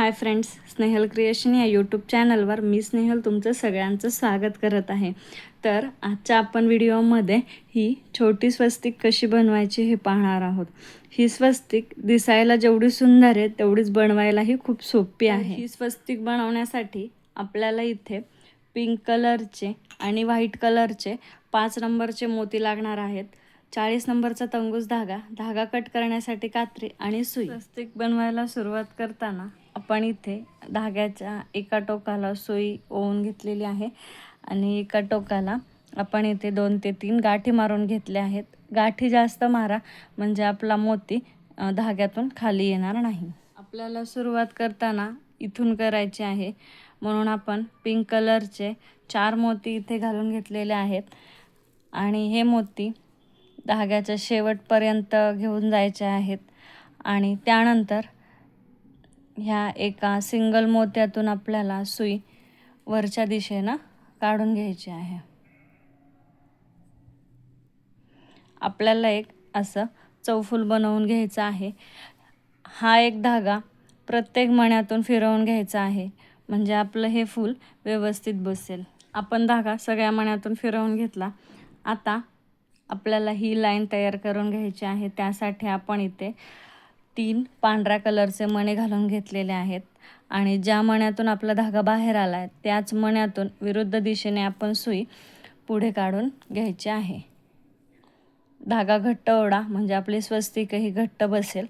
Hi friends, Snehal creation या YouTube चॅनलवर मी स्नेहल तुमचं सगळ्यांचं स्वागत करत आहे. तर आजच्या आपण व्हिडिओमध्ये ही छोटी स्वस्तिक कशी बनवायची हे पाहणार आहोत. ही स्वस्तिक दिसायला जेवढी सुंदर आहे तेवढीच बनवायलाही खूप सोपी आहे. ही स्वस्तिक बनवण्यासाठी आपल्याला इथे पिंक कलरचे आणि व्हाईट कलरचे 5 नंबरचे मोती लागणार आहेत. 40 नंबरचा तंगूस धागा कट करण्यासाठी कात्री आणि सुई. स्वस्तिक बनवायला सुरुवात करताना आपण इथे धाग्याच्या एका टोकाला सुई ओवून घेतलेली आहे आणि एका टोकाला आपण इथे 2 ते 3 गाठी मारून घेतल्या आहेत. गाठी जास्त मारा म्हणजे आपला मोती धाग्यातून खाली येणार नाही. आपल्याला सुरुवात करताना इथून करायची आहे, म्हणून आपण पिंक कलरचे 4 मोती इथे घालून घेतलेले आहेत आणि हे मोती धाग्याच्या शेवटपर्यंत घेऊन जायचे आहेत आणि त्यानंतर ह्या एका सिंगल मोत्यातून आपल्याला सुई वरच्या दिशेनं काढून घ्यायची आहे. आपल्याला एक असं चौफूल बनवून घ्यायचं आहे. हा एक धागा प्रत्येक मण्यातून फिरवून घ्यायचा आहे म्हणजे आपलं हे फूल व्यवस्थित बसेल. आपण धागा सगळ्या मण्यातून फिरवून घेतला. आता आपल्याला ही लाईन तयार करून घ्यायची आहे. त्यासाठी आपण इथे 3 पांढऱ्या कलरचे मणे घालून घेतलेले आहेत आणि ज्या मण्यातून आपला धागा बाहेर आला आहे त्याच मण्यातून विरुद्ध दिशेने आपण सुई पुढे काढून घ्यायची आहे. धागा घट्ट ओढा म्हणजे आपली स्वस्तिकही घट्ट बसेल.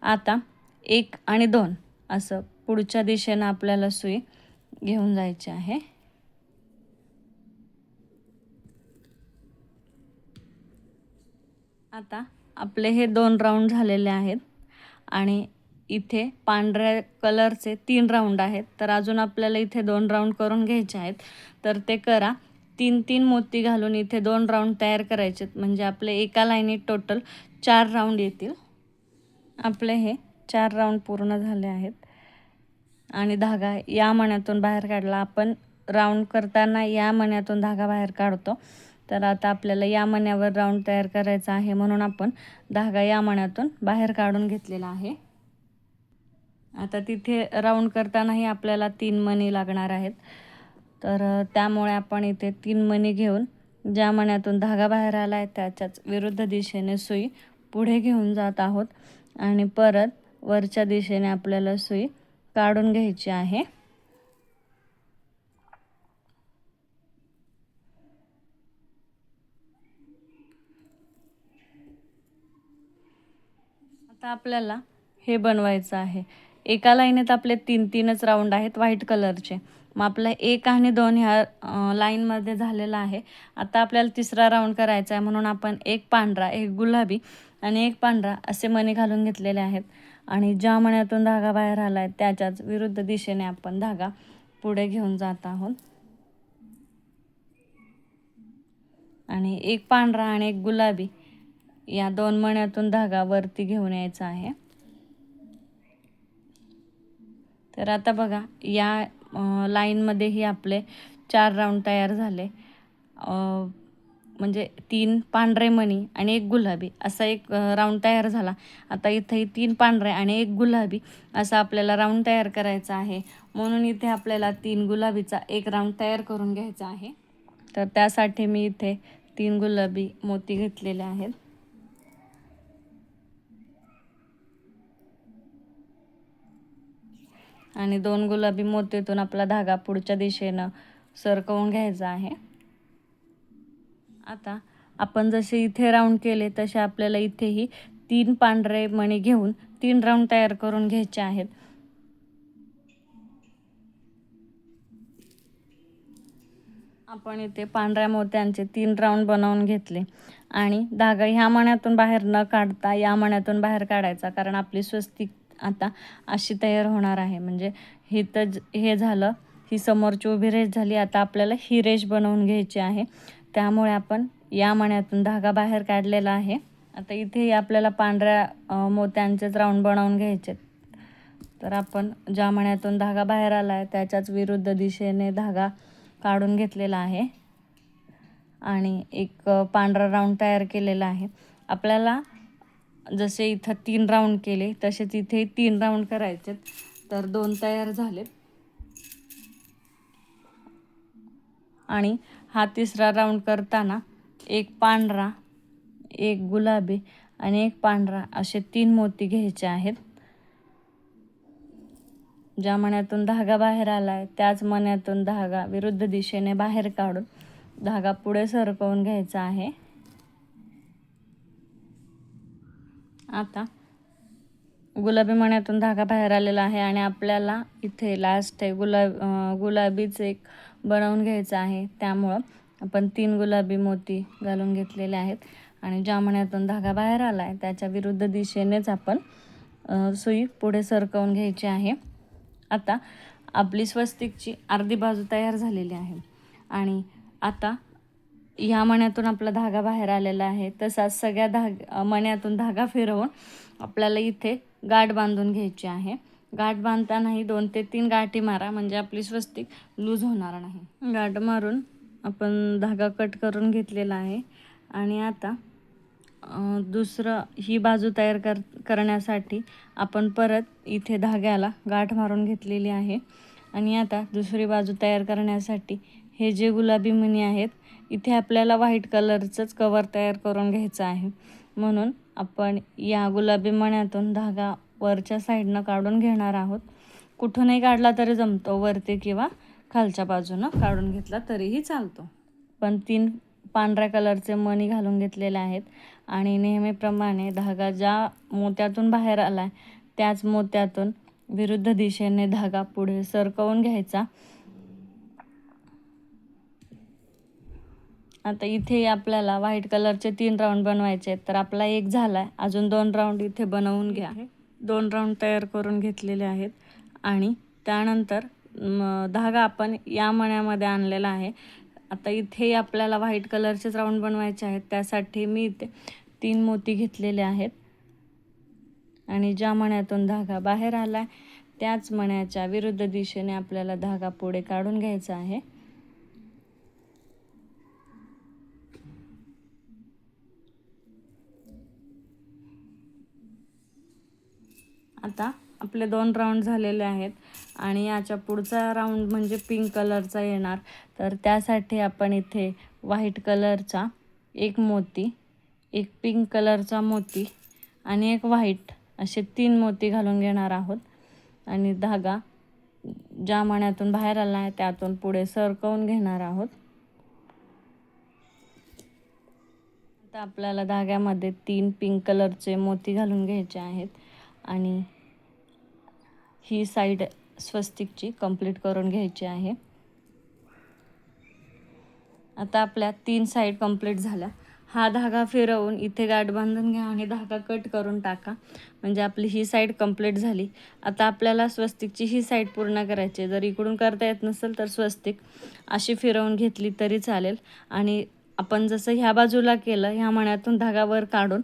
आता 1 आणि 2 असं पुढच्या दिशेनं आपल्याला सुई घेऊन जायची आहे. आता आपले हे 2 राऊंड झालेले आहेत आणि इथे पांढऱ्या कलरचे 3 राऊंड आहेत. तर अजून आपल्याला इथे 2 राऊंड करून घ्यायचे आहेत. तर ते करा. 3-3 मोती घालून इथे 2 राऊंड तयार करायचे म्हणजे आपले एका लाईनीत टोटल 4 राऊंड येतील. आपले हे 4 राऊंड पूर्ण झाले आहेत आणि धागा या मण्यातून बाहेर काढला. आपण राऊंड करताना या मण्यातून धागा बाहेर काढतो. तर आता आपल्याला या मण्यावर राऊंड तयार करायचा आहे म्हणून आपण धागा या मण्यातून बाहेर काढून घेतलेला आहे. आता तिथे राऊंड करतानाही आपल्याला 3 मणी लागणार आहेत. तर त्यामुळे आपण इथे 3 मणी घेऊन ज्या मण्यातून धागा बाहेर आला आहे त्याच्याच विरुद्ध दिशेने सुई पुढे घेऊन जात आहोत आणि परत वरच्या दिशेने आपल्याला सुई काढून घ्यायची आहे. आता आपल्याला हे बनवायचं आहे. एका लाईनीत आपले 3-3च राऊंड आहेत व्हाईट कलरचे. मग आपला 1 आणि 2 ह्या लाईनमध्ये झालेला आहे. आता आपल्याला तिसरा राऊंड करायचा आहे म्हणून आपण 1 पांढरा, 1 गुलाबी आणि 1 पांढरा असे मणी घालून घेतलेले आहेत आणि ज्या मण्यातून धागा बाहेर आला आहे त्याच्याच विरुद्ध दिशेने आपण धागा पुढे घेऊन जात आहोत आणि 1 पांढरा आणि 1 गुलाबी या 2 मण्यातून धागा वरती घेऊन यायचा आहे. तर आता बघा या लाईनमध्येही आपले 4 राऊंड तयार झाले. म्हणजे 3 पांढरे मणी आणि 1 गुलाबी असा एक राऊंड तयार झाला. आता इथेही 3 पांढरे आणि 1 गुलाबी असा आपल्याला राऊंड तयार करायचा आहे म्हणून इथे आपल्याला 3 गुलाबीचा एक राऊंड तयार करून घ्यायचा आहे. तर त्यासाठी मी इथे 3 गुलाबी मोती घेतलेले आहेत आणि 2 गुलाबी मोतीतून आपला धागा पुढच्या दिशेनं सरकवून घ्यायचा आहे. आता आपण जसे इथे राऊंड केले तसे आपल्याला इथेही 3 पांढरे मणी घेऊन 3 राऊंड तयार करून घ्यायचे आहेत. आपण इथे पांढऱ्या मोत्यांचे 3 राऊंड बनवून घेतले आणि धागा ह्या मण्यातून बाहेर न काढता या मण्यातून बाहेर काढायचा, कारण आपली स्वस्तिक आता अशी तयार होणार आहे. म्हणजे हे झालं, ही समोरची उभी रेष झाली. आता आपल्याला ही रेष बनवून घ्यायची आहे. त्यामुळे आपण या मण्यातून धागा बाहेर काढलेला आहे. आता इथे आपल्याला पांढऱ्या मोत्यांचेच राऊंड बनवून घ्यायचे. तर आपण ज्या मण्यातून धागा बाहेर आला आहे त्याच्याच विरुद्ध दिशेने धागा काढून घेतलेला आहे आणि एक पांढरा राऊंड तयार केलेला आहे. आपल्याला जसे इथं 3 राऊंड केले तसेच इथे 3 राऊंड करायचे. तर 2 तयार झालेत. आणि हा तिसरा राऊंड करताना एक पांढरा, एक गुलाबी आणि एक पांढरा असे 3 मोती घ्यायचे आहेत. ज्या मण्यातून धागा बाहेर आलाय त्याच मण्यातून धागा विरुद्ध दिशेने बाहेर काढून धागा पुढे सरकवून घ्यायचा आहे. आता गुलाबी मण्यातून धागा बाहेर आलेला आहे आणि आपल्याला इथे लास्ट आहे गुलाबीच एक बनवून घ्यायचं आहे. त्यामुळं आपण 3 गुलाबी मोती घालून घेतलेले आहेत आणि ज्या मण्यातून धागा बाहेर आला आहे त्याच्या विरुद्ध दिशेनेच आपण सुई पुढे सरकवून घ्यायची आहे. आता आपली स्वस्तिकची अर्धी बाजू तयार झालेली आहे आणि आता ह्या मण्यातून आपला धागा बाहेर आलेला आहे. तसाच सगळ्या मण्यातून धागा फिरवून आपल्याला इथे गाठ बांधून घ्यायची आहे. गाठ बांधतानाही 2 ते 3 गाठी मारा म्हणजे आपली स्वस्तिक लूज होणार नाही. गाठ मारून आपण धागा कट करून घेतलेला आहे आणि आता दुसरं ही बाजू तयार करण्यासाठी आपण परत इथे धाग्याला गाठ मारून घेतलेली आहे आणि आता दुसरी बाजू तयार करण्यासाठी हे जे गुलाबी मणी आहेत इथे आपल्याला व्हाईट कलरचंच कवर तयार करून घ्यायचं आहे. म्हणून आपण या गुलाबी मण्यातून धागा वरच्या साईडनं काढून घेणार आहोत. कुठूनही काढला तरी जमतो, वरती किंवा खालच्या बाजूनं काढून घेतला तरीही चालतो. पण 3 पांढऱ्या कलरचे मणी घालून घेतलेले आहेत आणि नेहमीप्रमाणे धागा ज्या मोत्यातून बाहेर आला आहे त्याच मोत्यातून विरुद्ध दिशेने धागा पुढे सरकवून घ्यायचा. आता इथे आपल्याला व्हाईट कलरचे 3 राऊंड बनवायचे आहेत. तर आपला एक झाला आहे, अजून 2 राऊंड इथे बनवून घ्या. 2 राऊंड तयार करून घेतलेले आहेत आणि त्यानंतर धागा आपण या मण्यामध्ये आणलेला आहे. आता इथे आपल्याला व्हाईट कलरचेच राऊंड बनवायचे आहेत. त्यासाठी मी इथे 3 मोती घेतलेले आहेत आणि ज्या मण्यातून धागा बाहेर आला आहे त्याच मण्याच्या विरुद्ध दिशेने आपल्याला धागा पुढे काढून घ्यायचा आहे. आता आपले 2 राऊंड झालेले आहेत आणि याच्या पुढचा राऊंड म्हणजे पिंक कलरचा येणार. तर त्यासाठी आपण इथे व्हाईट कलरचा एक मोती, एक पिंक कलरचा मोती आणि एक व्हाईट असे 3 मोती घालून घेणार आहोत आणि धागा ज्या मण्यातून बाहेर आला आहे त्यातून पुढे सरकवून घेणार आहोत. आता आपल्याला धाग्यामध्ये 3 पिंक कलरचे मोती घालून घ्यायचे आहेत आणि ही साईड स्वस्तिकची कंप्लीट करून घ्यायची आहे. आता आपल्या 3 साईड कंप्लीट झाल्या. हा धागा फिरवून इथे गाठ बांधून घ्या आणि धागा कट करून टाका म्हणजे आपली ही साईड कंप्लीट झाली. आता आपल्याला स्वस्तिकची ही साईड पूर्ण करायची. जर इकडून करता येत नसेल तर स्वस्तिक अशी फिरवून घेतली तरी चालेल आणि आपण जसं ह्या बाजूला केलं ह्या मण्यातून धागा वर काढून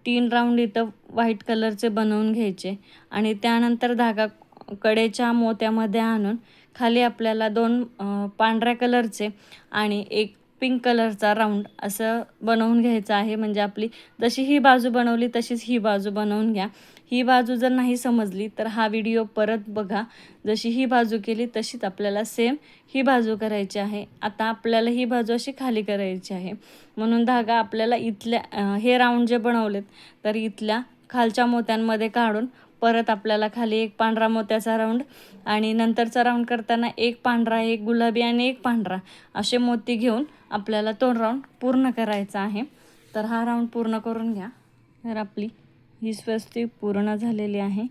3 राऊंड इथं व्हाईट कलरचे बनवून घ्यायचे आणि त्यानंतर धागा कडेच्या मोत्यामध्ये आणून खाली आपल्याला 2 पांढऱ्या कलरचे आणि एक पिंक कलरचा राऊंड असं बनवून घ्यायचं आहे. म्हणजे आपली जशी ही बाजू बनवली तशीच ही बाजू बनवून घ्या. ही बाजू जर नाही समजली तर हा व्हिडिओ परत बघा. जशी ही बाजू केली तशीच आपल्याला सेम ही बाजू करायची आहे. आता आपल्याला ही बाजू अशी खाली करायची आहे म्हणून धागा आपल्याला इथल्या हे राऊंड जे बनवलेत तर इथल्या खालच्या मोत्यांमध्ये काढून परत आपल्याला खाली एक पांढरा मोत्याचा राऊंड आणि नंतरचा राऊंड करताना एक पांढरा, एक गुलाबी आणि एक पांढरा असे मोती घेऊन आपल्याला 2 राऊंड पूर्ण करायचा आहे. तर हा राऊंड पूर्ण करून घ्या. तर आपली ही स्वस्तिक पूर्ण झालेली आहे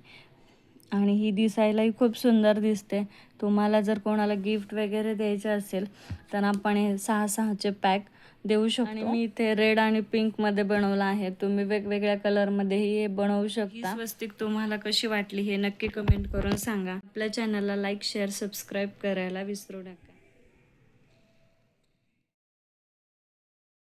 आणि ही दिसायलाही खूप सुंदर दिसते. तुम्हाला जर कोणाला गिफ्ट वगैरे द्यायचं असेल तर आपण हे 6-6चे पॅक देऊ शकतो. आणि मी इथे रेड आणि पिंकमध्ये बनवलं आहे. तुम्ही वेगवेगळ्या कलरमध्येही हे बनवू शकता. ही स्वस्तिक तुम्हाला कशी वाटली हे नक्की कमेंट करून सांगा. आपल्या चॅनलला लाईक, शेअर, सबस्क्राईब करायला विसरू नका.